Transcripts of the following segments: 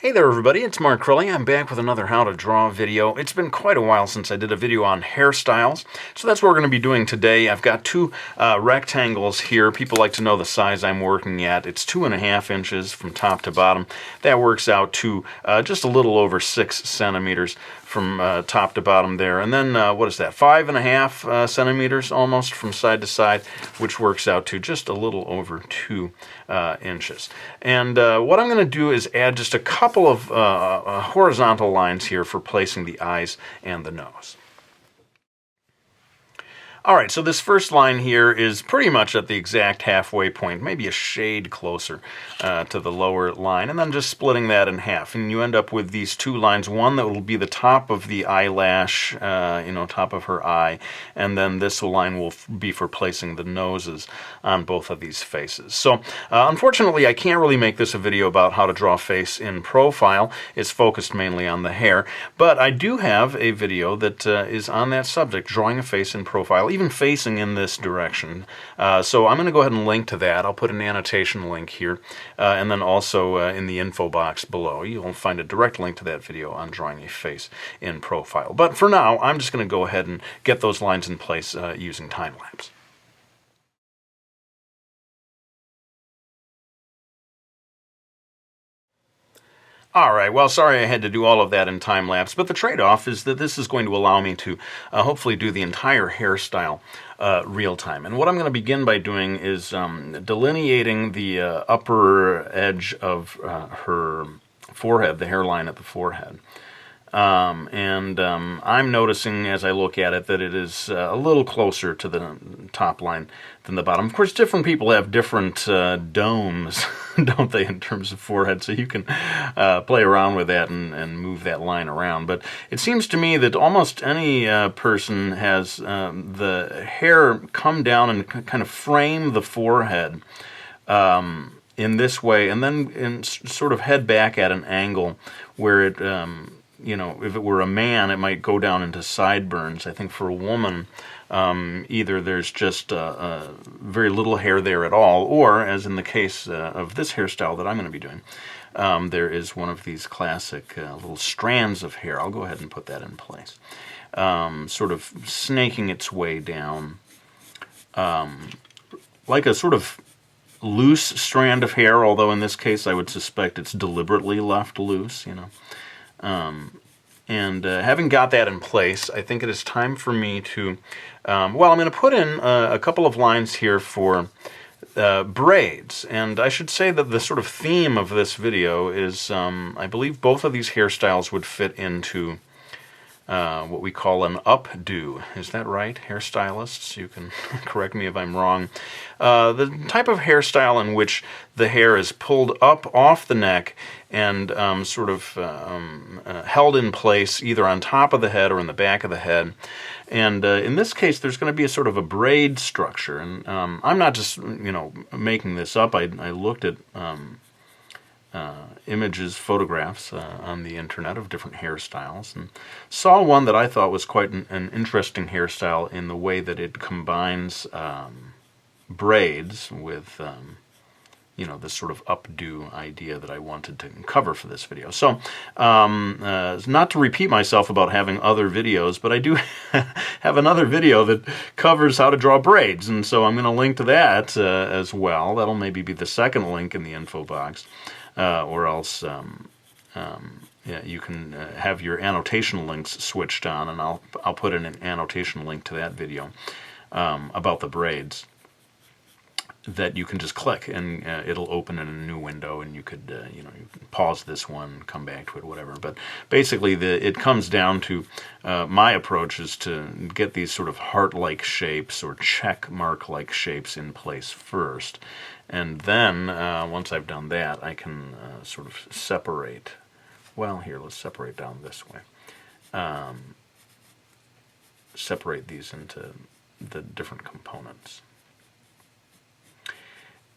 Hey there everybody, it's markcrilley. I'm back with another how to draw video. It's been quite a while since I did a video on hairstyles, so that's what we're going to be doing today. I've got two rectangles here. People like to know the size I'm working at. It's 2.5 inches from top to bottom. That works out to just a little over 6 centimeters from top to bottom there. And then, what is that, 5.5 centimeters almost from side to side, which works out to just a little over 2 inches. And what I'm going to do is add just a couple of horizontal lines here for placing the eyes and the nose. Alright, so this first line here is pretty much at the exact halfway point, maybe a shade closer to the lower line, and then just splitting that in half. And you end up with these two lines, one that will be the top of the eyelash, top of her eye, and then this line will be for placing the noses on both of these faces. So, unfortunately, I can't really make this a video about how to draw a face in profile. It's focused mainly on the hair, but I do have a video that is on that subject, drawing a face in profile, even facing in this direction. So I'm going to go ahead and link to that. I'll put an annotation link here, and then also in the info box below. You'll find a direct link to that video on drawing a face in profile. But for now, I'm just going to go ahead and get those lines in place using time-lapse. Alright, well, sorry I had to do all of that in time-lapse, but the trade-off is that this is going to allow me to hopefully do the entire hairstyle real-time. And what I'm going to begin by doing is delineating the upper edge of her forehead, the hairline at the forehead. I'm noticing as I look at it that it is a little closer to the top line than the bottom. Of course, different people have different domes, don't they, in terms of forehead, so you can play around with that and move that line around. But it seems to me that almost any person has the hair come down and kind of frame the forehead in this way, and then sort of head back at an angle where it if it were a man, it might go down into sideburns. I think for a woman, either there's just very little hair there at all, or, as in the case of this hairstyle that I'm going to be doing, there is one of these classic little strands of hair. I'll go ahead and put that in place. Sort of snaking its way down, like a sort of loose strand of hair, although in this case I would suspect it's deliberately left loose, having got that in place, I think it is time for me to, I'm going to put in a couple of lines here for braids. And I should say that the sort of theme of this video is, I believe both of these hairstyles would fit into what we call an updo. Is that right, hairstylists? You can correct me if I'm wrong. The type of hairstyle in which the hair is pulled up off the neck and sort of held in place either on top of the head or in the back of the head. And in this case, there's going to be a sort of a braid structure. And I'm not just, making this up. I looked at images, photographs on the internet of different hairstyles, and saw one that I thought was quite an interesting hairstyle in the way that it combines braids with this sort of updo idea that I wanted to cover for this video. So, not to repeat myself about having other videos, but I do have another video that covers how to draw braids, and so I'm going to link to that as well. That'll maybe be the second link in the info box. Or else you can have your annotation links switched on, and I'll put in an annotation link to that video about the braids that you can just click, and it'll open in a new window, and you could you can pause this one, come back to it, whatever. But basically, it comes down to my approach is to get these sort of heart-like shapes or check mark-like shapes in place first. And then, once I've done that, I can sort of separate. Well, here, let's separate down this way. Separate these into the different components.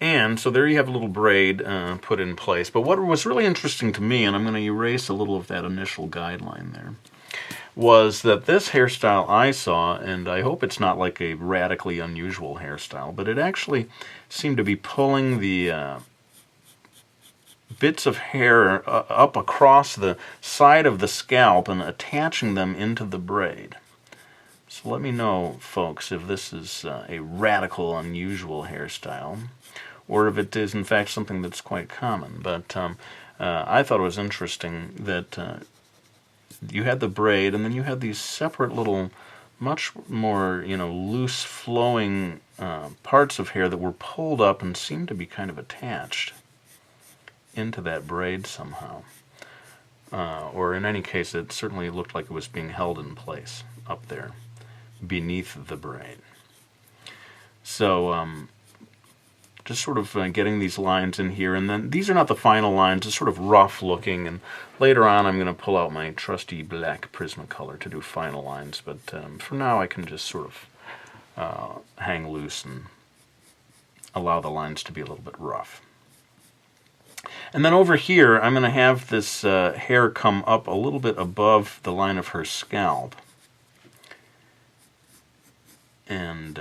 And so there you have a little braid put in place. But what was really interesting to me, and I'm going to erase a little of that initial guideline there, was that this hairstyle I saw, and I hope it's not like a radically unusual hairstyle, but it actually seemed to be pulling the bits of hair up across the side of the scalp and attaching them into the braid. So let me know, folks, if this is a radical, unusual hairstyle, or if it is, in fact, something that's quite common. But I thought it was interesting that you had the braid, and then you had these separate little, much more, loose flowing parts of hair that were pulled up and seemed to be kind of attached into that braid somehow. Or in any case, it certainly looked like it was being held in place up there beneath the braid. So just sort of getting these lines in here, and then these are not the final lines, it's sort of rough looking, and later on I'm going to pull out my trusty black Prismacolor to do final lines, but for now I can just sort of hang loose and allow the lines to be a little bit rough. And then over here I'm going to have this hair come up a little bit above the line of her scalp. And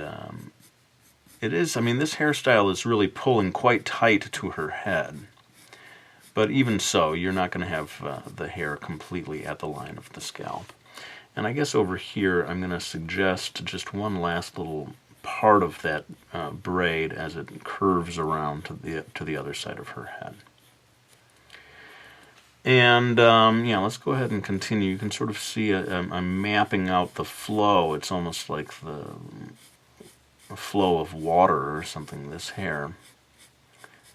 it is, this hairstyle is really pulling quite tight to her head. But even so, you're not going to have the hair completely at the line of the scalp. And I guess over here I'm going to suggest just one last little part of that braid as it curves around to the other side of her head. And yeah, let's go ahead and continue. You can sort of see I'm mapping out the flow. It's almost like the flow of water or something, this hair.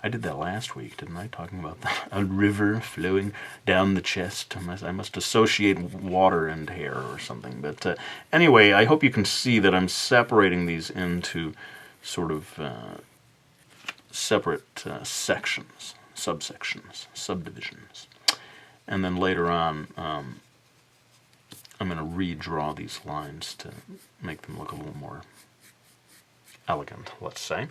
I did that last week, didn't I? Talking about a river flowing down the chest. I must associate water and hair or something. But anyway, I hope you can see that I'm separating these into sort of separate sections, subsections, subdivisions. And then later on, I'm going to redraw these lines to make them look a little more elegant, let's say.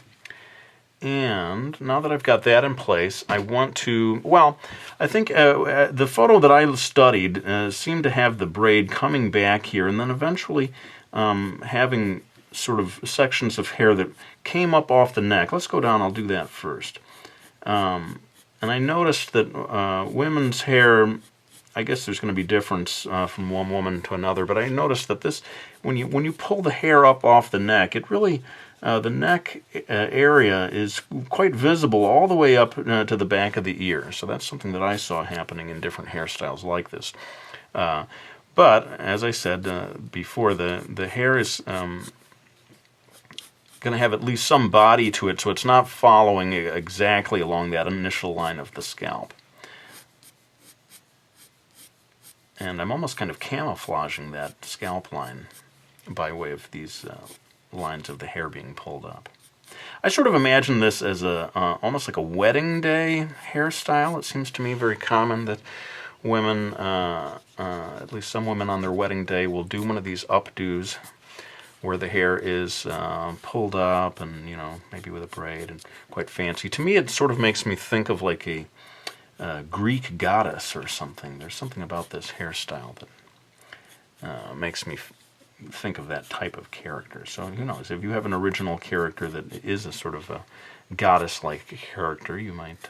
And now that I've got that in place, I want to, well, I think the photo that I studied seemed to have the braid coming back here and then eventually having sort of sections of hair that came up off the neck. Let's go down, I'll do that first. And I noticed that women's hair, I guess there's going to be difference from one woman to another, but I noticed that this, when you pull the hair up off the neck, it really, the neck area is quite visible all the way up to the back of the ear. So that's something that I saw happening in different hairstyles like this. But as I said before, the hair is going to have at least some body to it, so it's not following exactly along that initial line of the scalp. And I'm almost kind of camouflaging that scalp line by way of these lines of the hair being pulled up. I sort of imagine this as almost like a wedding day hairstyle. It seems to me very common that women, at least some women on their wedding day, will do one of these updos where the hair is pulled up and, maybe with a braid and quite fancy. To me, it sort of makes me think of like a Greek goddess or something. There's something about this hairstyle that makes me think of that type of character. So who knows, if you have an original character that is a sort of a goddess-like character, you might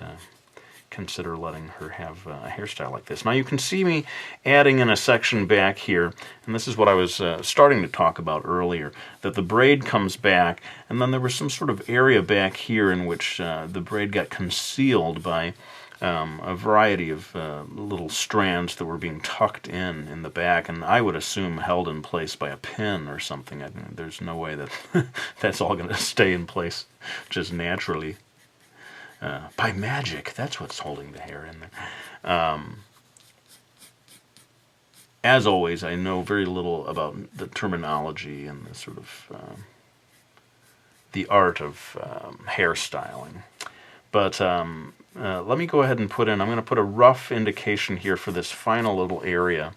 consider letting her have a hairstyle like this. Now you can see me adding in a section back here, and this is what I was starting to talk about earlier, that the braid comes back, and then there was some sort of area back here in which the braid got concealed by a variety of little strands that were being tucked in the back, and I would assume held in place by a pin or something. There's no way that that's all going to stay in place just naturally. By magic, that's what's holding the hair in there. As always, I know very little about the terminology and the sort of the art of hairstyling. But let me go ahead and I'm going to put a rough indication here for this final little area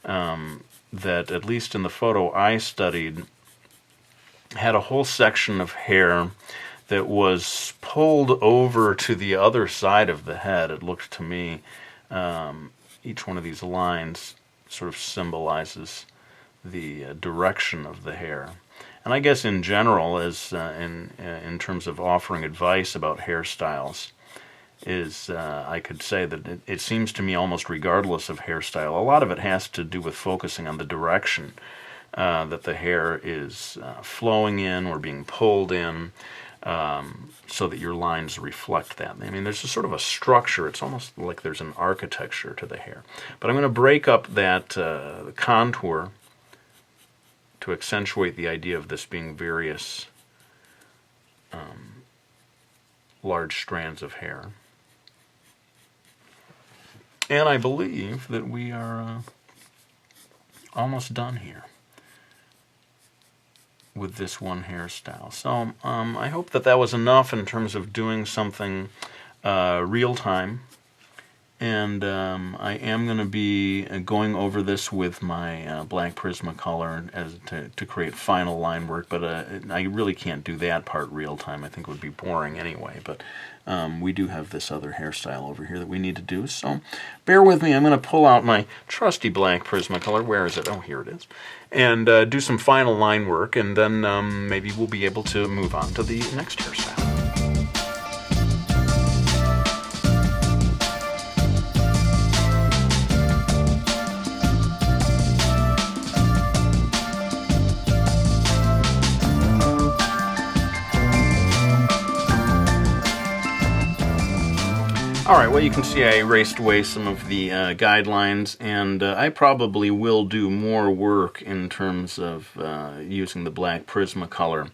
that, at least in the photo I studied, had a whole section of hair that was pulled over to the other side of the head. It looked to me, each one of these lines sort of symbolizes the direction of the hair. And I guess in general, as in terms of offering advice about hairstyles, is I could say that it seems to me almost regardless of hairstyle. A lot of it has to do with focusing on the direction that the hair is flowing in or being pulled in, so that your lines reflect that. I mean, there's a sort of a structure. It's almost like there's an architecture to the hair. But I'm going to break up that contour to accentuate the idea of this being various large strands of hair. And I believe that we are almost done here with this one hairstyle. So I hope that that was enough in terms of doing something real time. And I am going to be going over this with my black Prismacolor to create final line work, but I really can't do that part real time. I think it would be boring anyway. But we do have this other hairstyle over here that we need to do, so bear with me. I'm going to pull out my trusty black Prismacolor. Where is it? Oh, here it is. And do some final line work, and then maybe we'll be able to move on to the next hairstyle. Alright, well, you can see I erased away some of the guidelines, and I probably will do more work in terms of using the black Prismacolor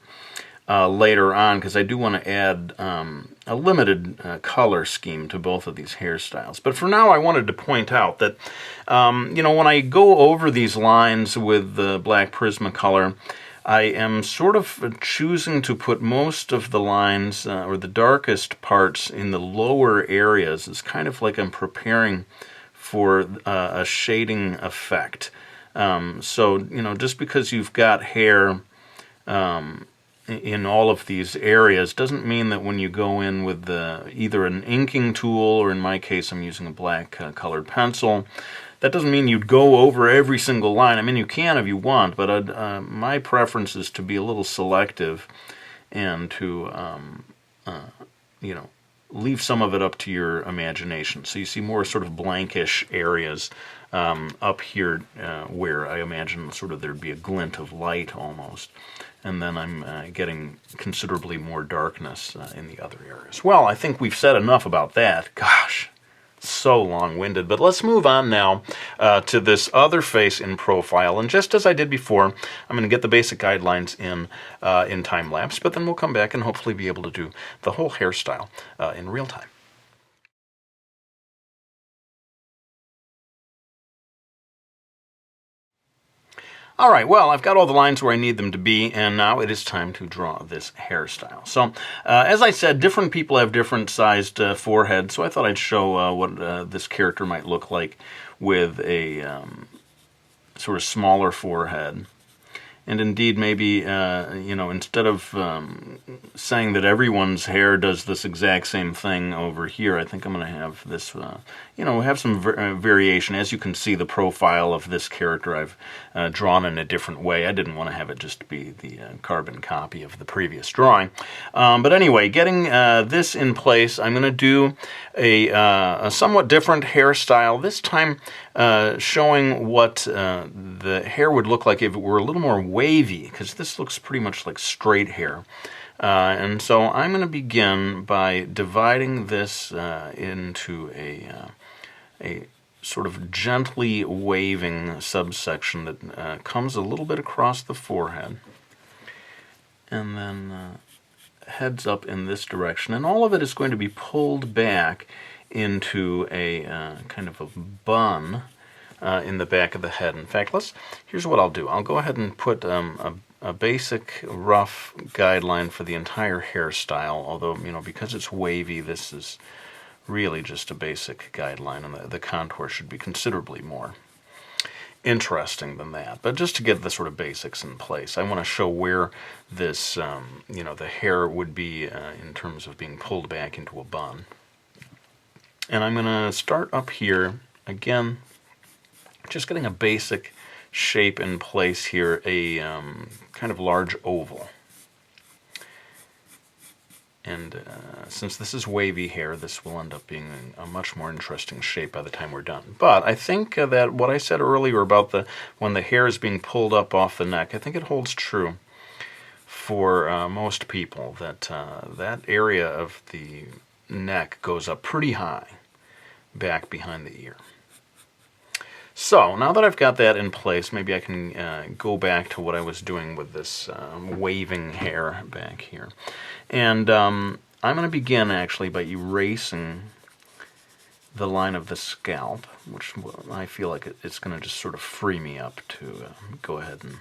later on, because I do want to add a limited color scheme to both of these hairstyles. But for now, I wanted to point out that, you know, when I go over these lines with the black Prismacolor, I am sort of choosing to put most of the lines, or the darkest parts, in the lower areas. It's kind of like I'm preparing for a shading effect. So, you know, just because you've got hair in all of these areas doesn't mean that when you go in with either an inking tool, or in my case I'm using a black colored pencil, that doesn't mean you'd go over every single line. I mean, you can if you want, but my preference is to be a little selective and to, you know, leave some of it up to your imagination. So you see more sort of blankish areas up here where I imagine sort of there'd be a glint of light almost. And then I'm getting considerably more darkness in the other areas. Well, I think we've said enough about that. Gosh. So long-winded, but let's move on now to this other face in profile. And just as I did before, I'm going to get the basic guidelines in time-lapse, but then we'll come back and hopefully be able to do the whole hairstyle in real time. Alright, well, I've got all the lines where I need them to be, and now it is time to draw this hairstyle. So, as I said, different people have different sized foreheads, so I thought I'd show what this character might look like with a sort of smaller forehead. And indeed, maybe, you know, instead of saying that everyone's hair does this exact same thing over here, I think I'm going to have this, you know, have some variation. As you can see, the profile of this character I've drawn in a different way. I didn't want to have it just be the carbon copy of the previous drawing. But anyway, getting this in place, I'm going to do a somewhat different hairstyle, this time showing what the hair would look like if it were a little more wavy, because this looks pretty much like straight hair. And so I'm going to begin by dividing this into a sort of gently waving subsection that comes a little bit across the forehead and then heads up in this direction. And all of it is going to be pulled back into a kind of a bun in the back of the head. In fact, here's what I'll do. I'll go ahead and put a basic rough guideline for the entire hairstyle, although, you know, because it's wavy, this is really just a basic guideline, and the contour should be considerably more interesting than that. But just to get the sort of basics in place, I want to show where this, you know, the hair would be in terms of being pulled back into a bun. And I'm going to start up here, again, just getting a basic shape in place here, a kind of large oval. And since this is wavy hair, this will end up being a much more interesting shape by the time we're done. But I think that what I said earlier about when the hair is being pulled up off the neck, I think it holds true for most people, that that area of the neck goes up pretty high back behind the ear. So now that I've got that in place, maybe I can go back to what I was doing with this waving hair back here. And I'm going to begin actually by erasing the line of the scalp, which I feel like it's going to just sort of free me up to go ahead and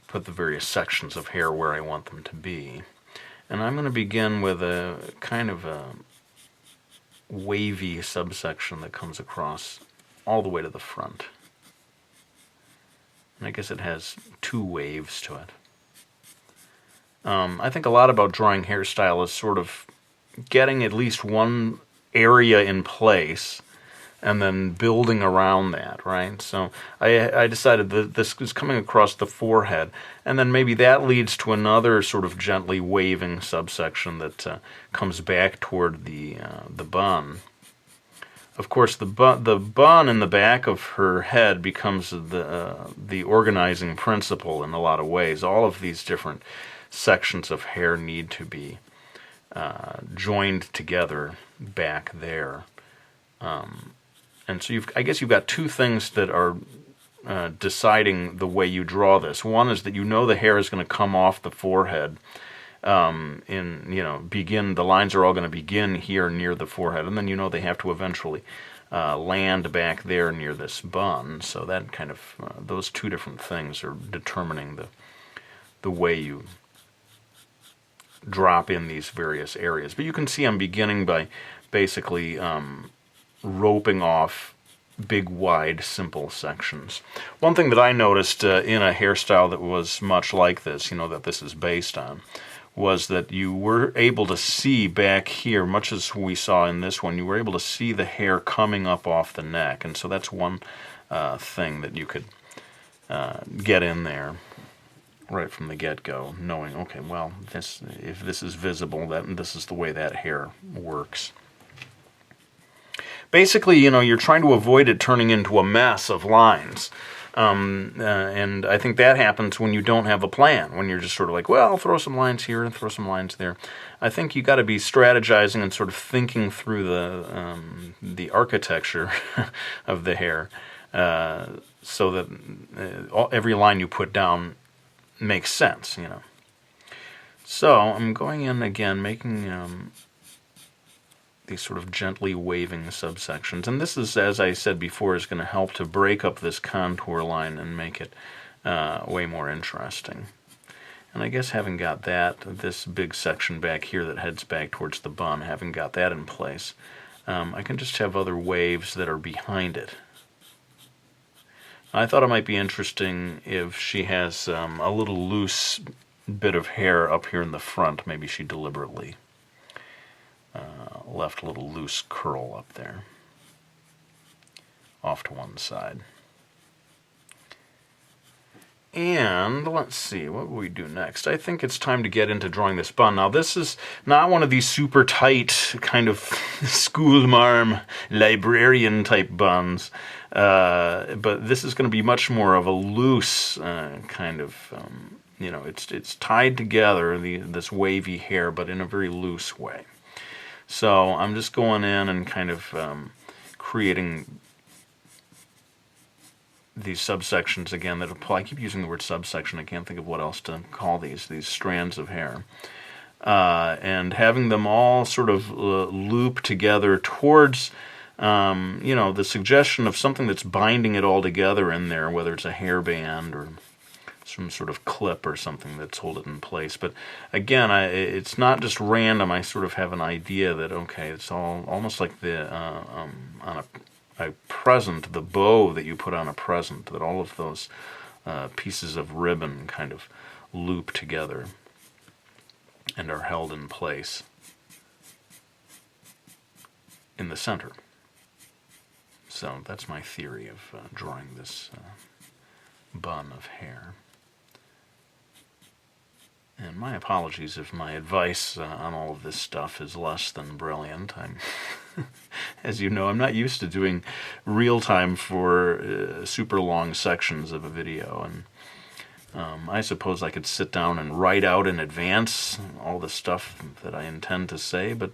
put the various sections of hair where I want them to be. And I'm going to begin with a kind of a wavy subsection that comes across all the way to the front. And I guess it has 2 waves to it. I think a lot about drawing hairstyle is sort of getting at least one area in place and then building around that, right? So I decided that this is coming across the forehead, and then maybe that leads to another sort of gently waving subsection that comes back toward the bun. Of course, the bun in the back of her head becomes the organizing principle in a lot of ways. All of these different sections of hair need to be joined together back there. And so I guess you've got 2 things that are deciding the way you draw this. One is that you know the hair is going to come off the forehead. The lines are all going to begin here near the forehead, and then you know they have to eventually land back there near this bun. So that kind of those 2 different things are determining the way you drop in these various areas. But you can see I'm beginning by basically roping off big, wide, simple sections. One thing that I noticed in a hairstyle that was much like this, that this is based on, was that you were able to see back here, much as we saw in this one, you were able to see the hair coming up off the neck. And so that's one thing that you could get in there right from the get-go, knowing, okay, well, if this is visible, this is the way that hair works. Basically, you're trying to avoid it turning into a mess of lines. And I think that happens when you don't have a plan, when you're just sort of like, well, I'll throw some lines here and throw some lines there. I think you got to be strategizing and sort of thinking through the architecture of the hair so that every line you put down makes sense, So I'm going in again, making these sort of gently waving subsections. And this is, as I said before, is going to help to break up this contour line and make it way more interesting. And I guess having got this big section back here that heads back towards the bun, having got that in place, I can just have other waves that are behind it. I thought it might be interesting if she has a little loose bit of hair up here in the front. Maybe she deliberately left a little loose curl up there off to one side. And let's see, what will we do next? I think it's time to get into drawing this bun. Now, this is not one of these super tight kind of schoolmarm librarian type buns, but this is going to be much more of a loose kind of, it's tied together, this wavy hair, but in a very loose way. So I'm just going in and kind of creating these subsections again that apply. I keep using the word subsection. I can't think of what else to call these strands of hair. And having them all sort of loop together towards, the suggestion of something that's binding it all together in there, whether it's a hairband or some sort of clip or something that's holding it in place. But again, it's not just random. I sort of have an idea that, okay, it's all almost like on a present, the bow that you put on a present, that all of those pieces of ribbon kind of loop together and are held in place in the center. So that's my theory of drawing this bun of hair. And my apologies if my advice on all of this stuff is less than brilliant. As you know, I'm not used to doing real time for super long sections of a video, and I suppose I could sit down and write out in advance all the stuff that I intend to say, but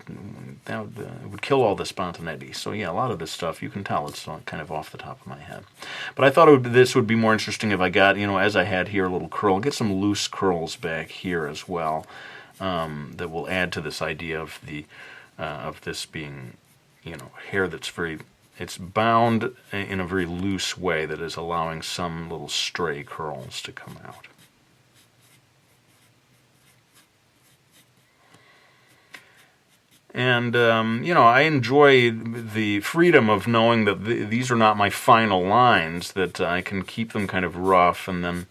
that would kill all the spontaneity. So yeah, a lot of this stuff, you can tell it's kind of off the top of my head. But I thought this would be more interesting if I got, as I had here, a little curl, get some loose curls back here as well, that will add to this idea of of this being, hair that's it's bound in a very loose way that is allowing some little stray curls to come out. And, I enjoy the freedom of knowing that these are not my final lines, that I can keep them kind of rough and then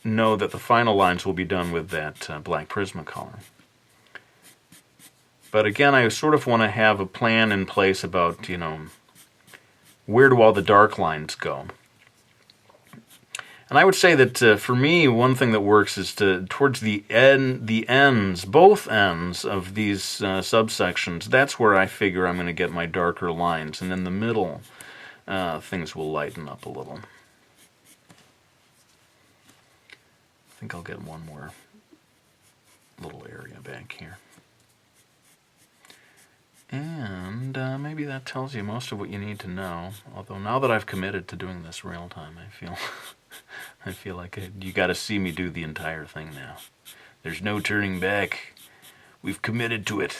know that the final lines will be done with that black Prismacolor. But again, I sort of want to have a plan in place about, where do all the dark lines go? And I would say that for me, one thing that works is towards the ends, both ends of these subsections, that's where I figure I'm going to get my darker lines. And in the middle, things will lighten up a little. I think I'll get one more little area back here. And maybe that tells you most of what you need to know. Although now that I've committed to doing this real time, I feel like you got to see me do the entire thing now. There's no turning back. We've committed to it.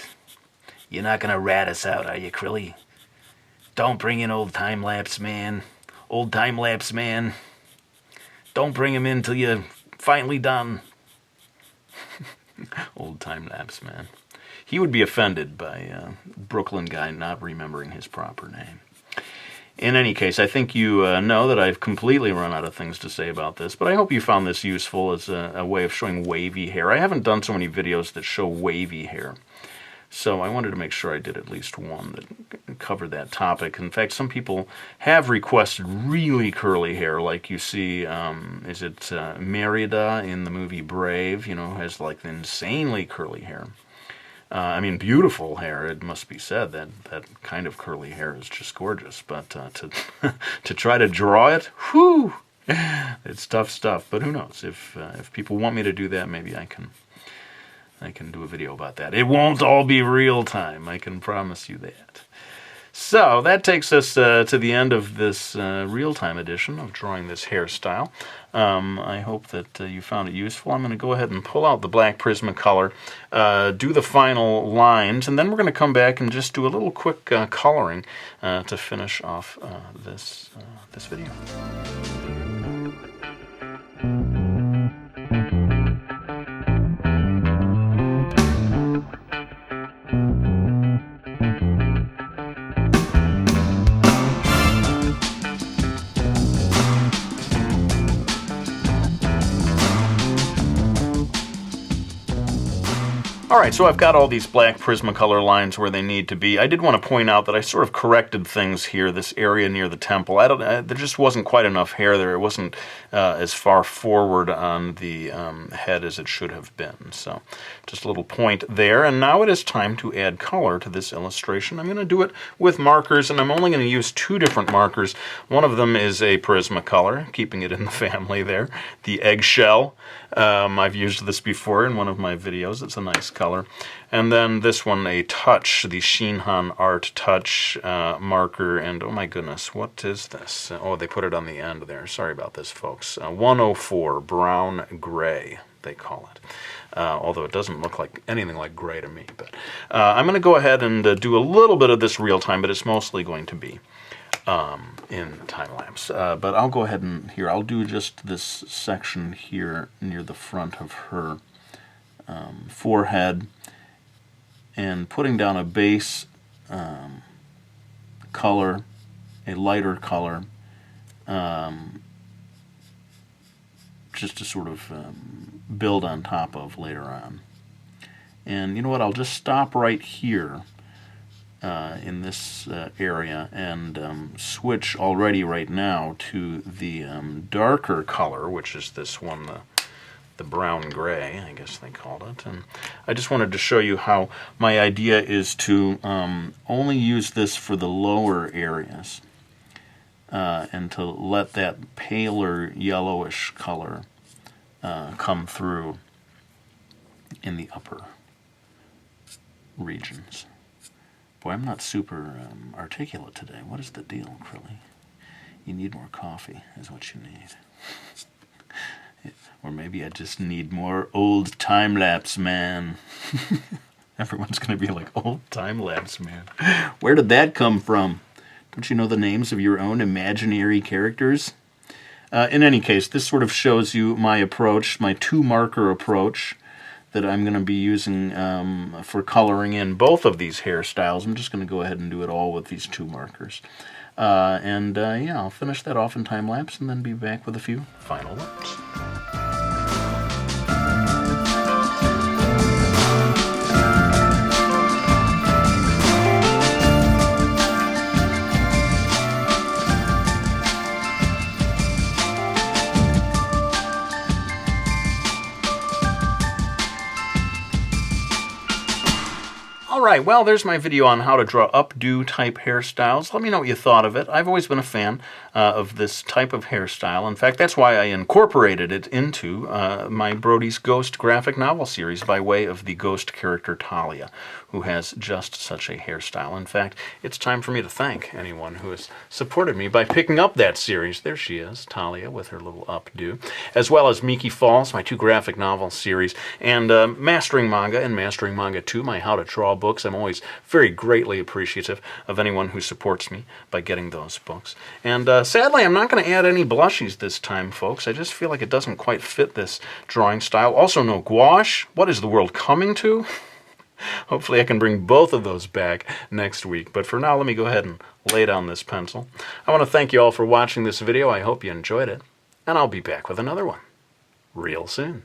You're not gonna rat us out, are you, Crilly? Don't bring in old time-lapse man. Old time-lapse man. Don't bring him in till you're finally done. Old time-lapse man. He would be offended by Brooklyn guy not remembering his proper name. In any case, I think you know that I've completely run out of things to say about this, but I hope you found this useful as a way of showing wavy hair. I haven't done so many videos that show wavy hair, so I wanted to make sure I did at least one that covered that topic. In fact, some people have requested really curly hair, like you see, is it Merida in the movie Brave, who has like insanely curly hair. Beautiful hair, it must be said. That kind of curly hair is just gorgeous. But to try to draw it, whew, it's tough stuff. But who knows? If people want me to do that, maybe I can do a video about that. It won't all be real time, I can promise you that. So that takes us to the end of this real-time edition of Drawing This Hairstyle. I hope that you found it useful. I'm going to go ahead and pull out the black Prismacolor, do the final lines, and then we're going to come back and just do a little quick coloring to finish off this video. Alright, so I've got all these black Prismacolor lines where they need to be. I did want to point out that I sort of corrected things here, this area near the temple. There just wasn't quite enough hair there. It wasn't as far forward on the head as it should have been. So just a little point there. And now it is time to add color to this illustration. I'm going to do it with markers, and I'm only going to use two different markers. One of them is a Prismacolor, keeping it in the family there. The eggshell. I've used this before in one of my videos. It's a nice color. And then this one, a Touch, the Shinhan Art Touch marker. And oh my goodness, what is this? Oh, they put it on the end there. Sorry about this, folks. 104, brown gray, they call it. Although it doesn't look like anything like gray to me. But I'm going to go ahead and do a little bit of this real time, but it's mostly going to be in time-lapse. But I'll go ahead and I'll do just this section here near the front of her forehead, and putting down a base color, a lighter color, just to sort of build on top of later on. And you know what, I'll just stop right here in this area and switch already right now to the darker color, which is this one, the brown gray, I guess they called it. And I just wanted to show you how my idea is to only use this for the lower areas and to let that paler yellowish color come through in the upper regions. Boy, I'm not super articulate today. What is the deal, Crilly? You need more coffee, is what you need. Or maybe I just need more old time-lapse man. Everyone's going to be like, old time-lapse man. Where did that come from? Don't you know the names of your own imaginary characters? In any case, this sort of shows you my approach, my two-marker approach that I'm going to be using for coloring in both of these hairstyles. I'm just going to go ahead and do it all with these two markers. Yeah, I'll finish that off in time-lapse and then be back with a few final looks. Alright, well, there's my video on how to draw updo type hairstyles. Let me know what you thought of it. I've always been a fan of this type of hairstyle. In fact, that's why I incorporated it into my Brody's Ghost graphic novel series by way of the ghost character Talia, who has just such a hairstyle. In fact, it's time for me to thank anyone who has supported me by picking up that series. There she is, Talia, with her little updo, as well as Miki Falls, my two graphic novel series, and Mastering Manga and Mastering Manga 2, my How to Draw books. I'm always very greatly appreciative of anyone who supports me by getting those books. And sadly, I'm not going to add any blushies this time, folks. I just feel like it doesn't quite fit this drawing style. Also, no gouache. What is the world coming to? Hopefully I can bring both of those back next week. But for now, let me go ahead and lay down this pencil. I want to thank you all for watching this video. I hope you enjoyed it. And I'll be back with another one real soon.